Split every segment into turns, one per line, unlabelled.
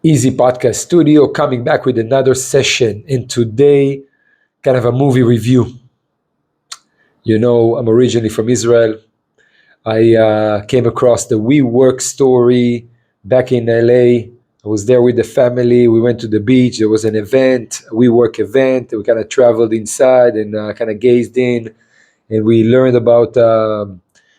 EEZEE Podcast Studio, coming back with another session. And today, kind of a movie review. You know, I'm originally from Israel. I came across the WeWork story back in LA. I was there with the family. We went to the beach. There was an event, a WeWork event. We kind of traveled inside and kind of gazed in, and we learned about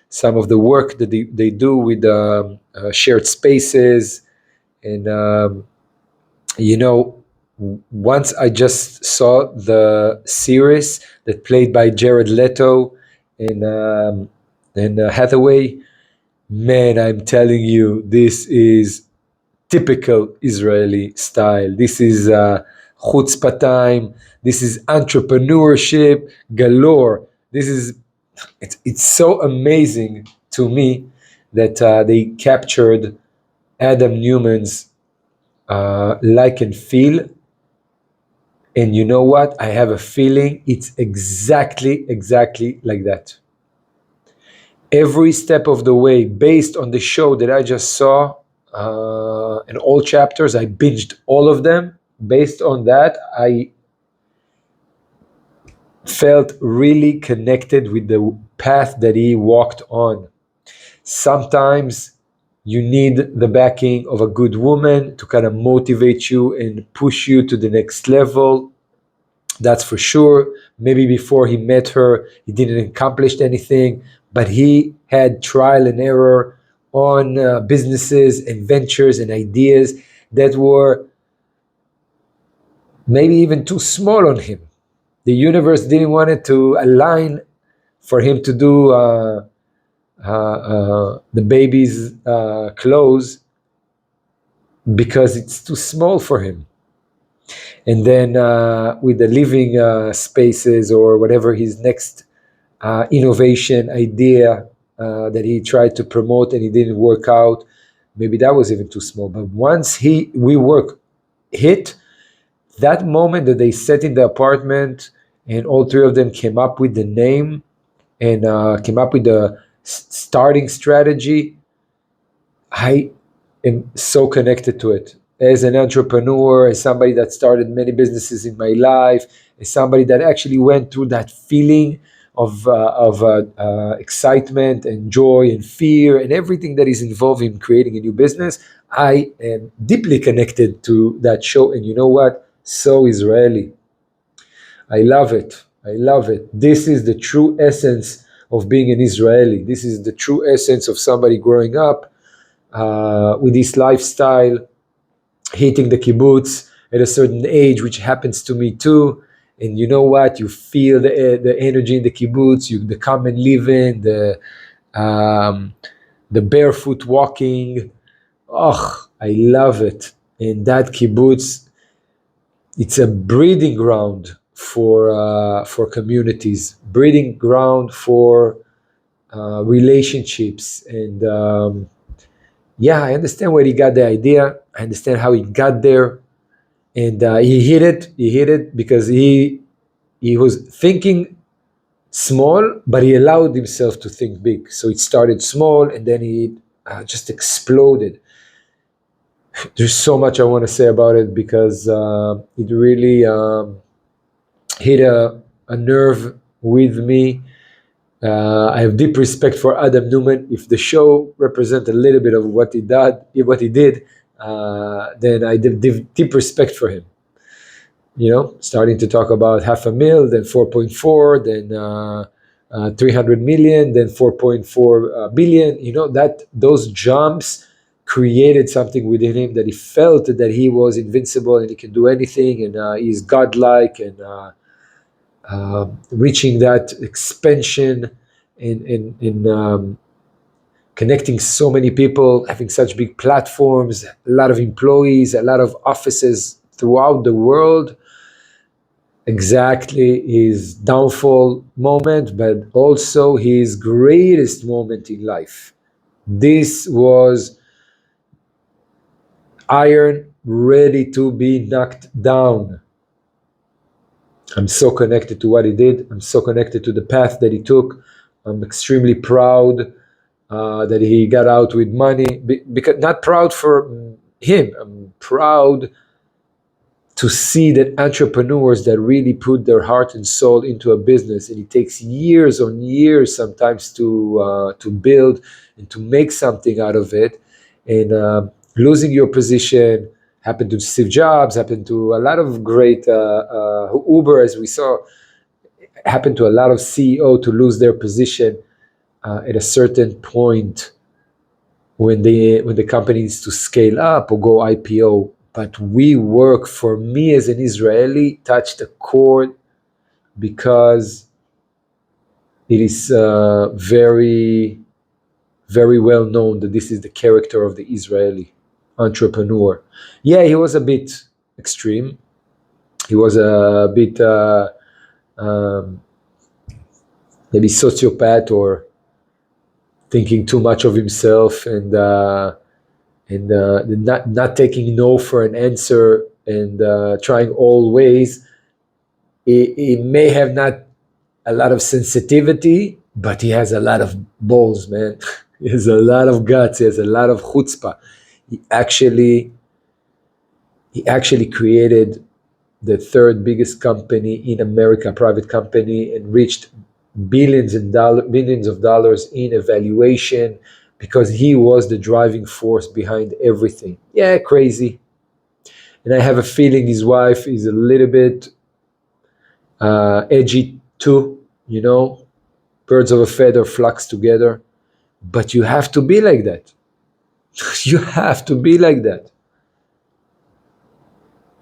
some of the work that they do with shared spaces. And you know, once I just saw the series that played by Jared Leto and Hathaway, man, I'm telling you, this is typical Israeli style. This is chutzpah time. This is entrepreneurship galore. It's so amazing to me that they captured Adam Newman's like and feel. And you know what? I have a feeling it's exactly like that. Every step of the way, based on the show that I just saw, in all chapters, I binged all of them. Based on that, I felt really connected with the path that he walked on. Sometimes you need the backing of a good woman to kind of motivate you and push you to the next level. That's for sure. Maybe before he met her, he didn't accomplish anything, but he had trial and error on businesses and ventures and ideas that were maybe even too small on him. The universe didn't want it to align for him to do the baby's clothes because it's too small for him. And then with the living spaces or whatever his next innovation idea that he tried to promote and it didn't work out, maybe that was even too small. But once WeWork hit, that moment that they sat in the apartment and all three of them came up with the name and came up with the starting strategy, I am so connected to it. As an entrepreneur, as somebody that started many businesses in my life, as somebody that actually went through that feeling of excitement and joy and fear and everything that is involved in creating a new business, I am deeply connected to that show. And you know what? So Israeli. I love it. I love it. This is the true essence of being an Israeli. This is the true essence of somebody growing up with this lifestyle, hitting the kibbutz at a certain age, which happens to me too. And you know what? You feel the energy in the kibbutz, the common living, the barefoot walking. Oh, I love it. And that kibbutz, it's a breeding ground for communities, breeding ground for relationships. And yeah, I understand where he got the idea. I understand how he got there. And he hit it because he was thinking small, but he allowed himself to think big. So it started small and then he just exploded. There's so much I want to say about it because it really hit a nerve with me. I have deep respect for Adam Newman. If the show represents a little bit of what he did, then I have deep respect for him. You know, starting to talk about 500,000, then 4.4, then 300 million, then 4.4 billion. You know, that those jumps created something within him that he felt that he was invincible and he can do anything, and he's godlike, and reaching that expansion in connecting so many people, having such big platforms, a lot of employees, a lot of offices throughout the world. Exactly his downfall moment, but also his greatest moment in life. This was iron ready to be knocked down. I'm so connected to what he did. I'm so connected to the path that he took. I'm extremely proud that he got out with money. Because not proud for him. I'm proud to see that entrepreneurs that really put their heart and soul into a business, and it takes years on years sometimes to build and to make something out of it, and losing your position happened to Steve Jobs, happened to a lot of great Uber, as we saw, happened to a lot of CEO to lose their position at a certain point when the company needs to scale up or go IPO. But WeWork, for me as an Israeli, touched a chord because it is very, very well known that this is the character of the Israeli entrepreneur. Yeah, he was a bit extreme. He was a bit um, maybe sociopath, or thinking too much of himself, and not taking no for an answer, and trying all ways. He may have not a lot of sensitivity, but he has a lot of balls, man. He has a lot of guts. He has a lot of chutzpah. He actually created the third biggest company in America, private company, and reached billions of dollars in evaluation because he was the driving force behind everything. Yeah, crazy. And I have a feeling his wife is a little bit edgy too, birds of a feather flocks together. But you have to be like that. You have to be like that.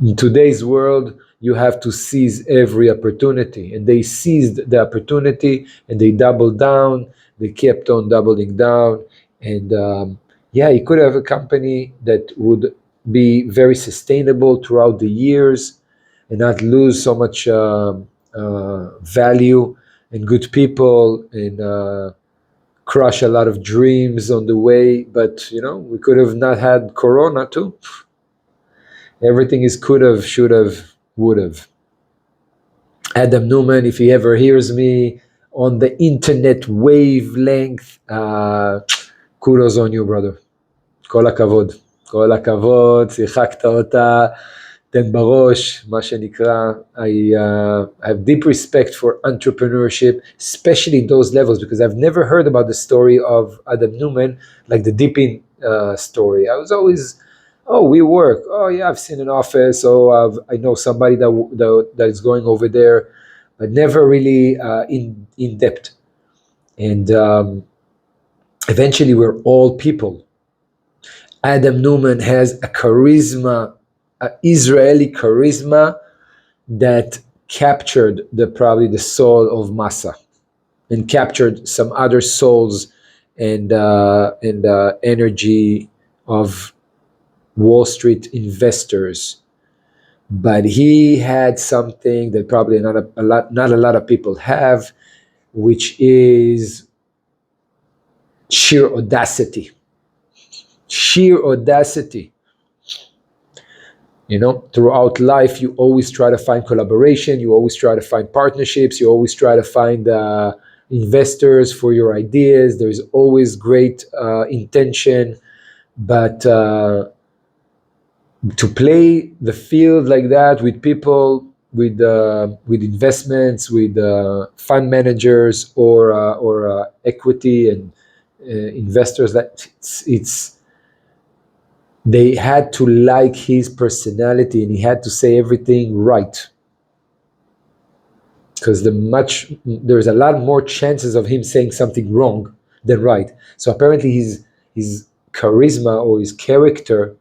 In today's world, you have to seize every opportunity. And they seized the opportunity and they doubled down. They kept on doubling down. And yeah, you could have a company that would be very sustainable throughout the years and not lose so much value and good people, and crush a lot of dreams on the way. But we could have not had Corona too. Everything is could have, should have, would have. Adam Newman, if he ever hears me on the internet wavelength, kudos on you, brother. כל הכבוד. כל הכבוד, שיחקת אותה, תן בראש, מה שנקרא. I have deep respect for entrepreneurship, especially in those levels, because I've never heard about the story of Adam Newman, like the Deepin story. I was always, WeWork. Oh yeah, I've seen an office. I know somebody that is going over there, but never really in depth. And eventually, we're all people. Adam Newman has a charisma, an Israeli charisma that captured probably the soul of Massa, and captured some other souls and energy of Wall Street investors. But he had something that probably not a lot of people have, which is sheer audacity. Sheer audacity. Throughout life, you always try to find collaboration, you always try to find partnerships, you always try to find investors for your ideas. There's always great intention, but to play the field like that with people, with investments, with fund managers, or equity and investors, that they had to like his personality, and he had to say everything right, because there's a lot more chances of him saying something wrong than right. So apparently his charisma or his character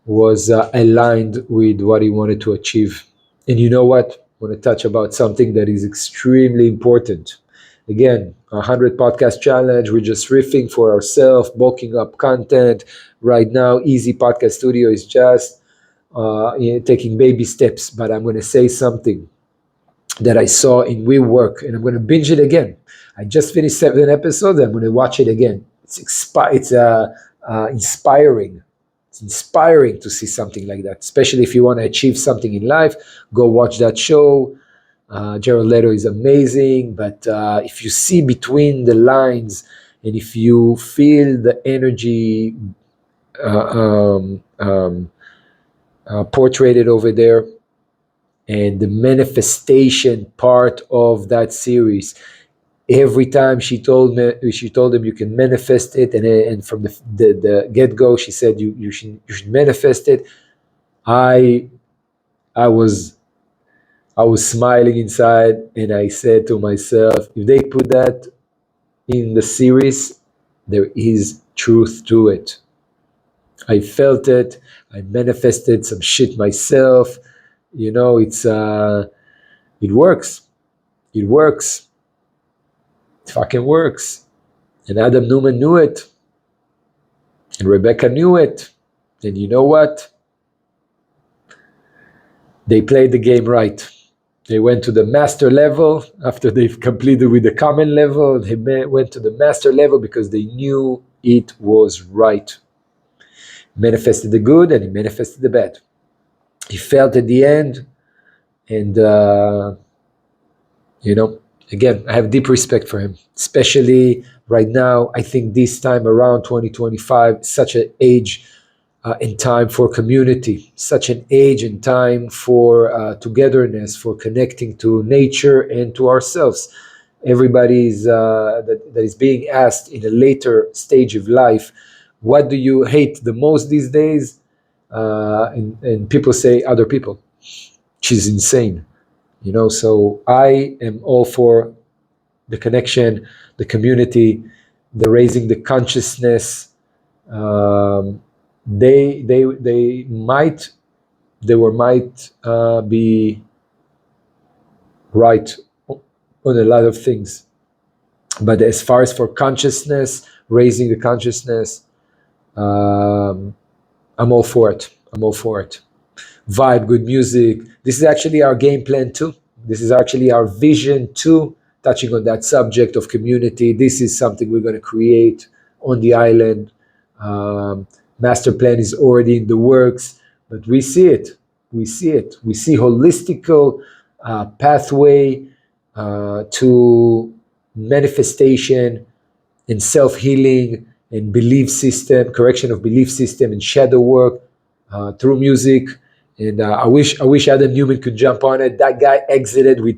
was aligned with what he wanted to achieve. And you know what? I want to touch about something that is extremely important. Again, 100 podcast challenge. We're just riffing for ourselves, bulking up content. Right now, EEZEE Podcast Studio is just taking baby steps. But I'm going to say something that I saw in WeWork, and I'm going to binge it again. I just finished 7 episodes. I'm going to watch it again. It's inspiring. It's inspiring to see something like that, especially if you want to achieve something in life. Go watch that show. Jared Leto is amazing, but if you see between the lines, and if you feel the energy portrayed over there, and the manifestation part of that series. Every time she told him you can manifest it, and from the get go, she said you should manifest it. I I was I was smiling inside, and I said to myself, if they put that in the series, there is truth to it. I felt it. I manifested some shit myself. It works. It works. It fucking works. And Adam Newman knew it. And Rebecca knew it. And you know what? They played the game right. They went to the master level after they've completed with the common level. They went to the master level because they knew it was right. Manifested the good and he manifested the bad. He felt at the end, and again, I have deep respect for him, especially right now. I think this time around 2025, such an age in time for community, such an age and time for togetherness, for connecting to nature and to ourselves. Everybody's that is being asked in a later stage of life, what do you hate the most these days? And people say other people, which is insane. So I am all for the connection, the community, the raising the consciousness. They might be right on a lot of things, but as far as for consciousness, raising the consciousness, I'm all for it. I'm all for it. Vibe, good music. This is actually our game plan too. This is actually our vision too, touching on that subject of community. This is something we're going to create on the island. Master plan is already in the works, but we see it. We see it. We see holistical pathway to manifestation and self-healing and belief system, correction of belief system and shadow work through music. And I wish Adam Newman could jump on it. That guy exited with,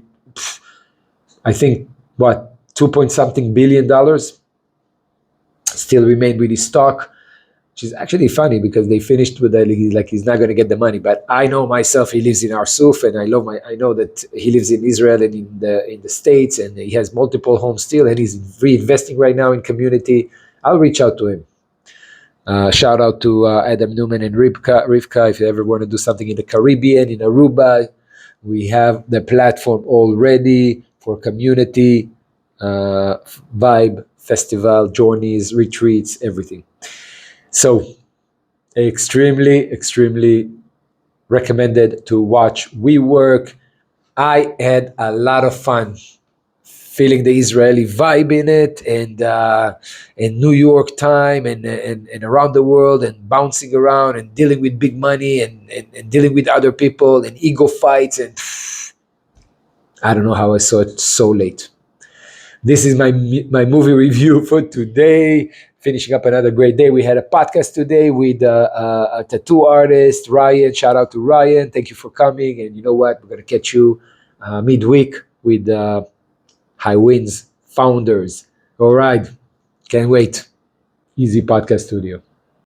I think, what, 2 point something $billion. Still remained with his stock, which is actually funny because they finished with he's not going to get the money. But I know myself, he lives in Arsuf, and I know that he lives in Israel and in the States, and he has multiple homes still, and he's reinvesting right now in community. I'll reach out to him. Shout out to Adam Newman and Rivka. If you ever want to do something in the Caribbean, in Aruba, we have the platform all ready for community, vibe, festival, journeys, retreats, everything. So extremely, extremely recommended to watch WeWork. I had a lot of fun feeling the Israeli vibe in it, and New York time, and around the world, and bouncing around and dealing with big money, and dealing with other people and ego fights, and I don't know how I saw it so late. This is my movie review for today. Finishing up another great day. We had a podcast today with a tattoo artist, Ryan. Shout out to Ryan. Thank you for coming. And you know what? We're going to catch you midweek with High Winds founders. All right. Can't wait. EEZEE Podcast Studio.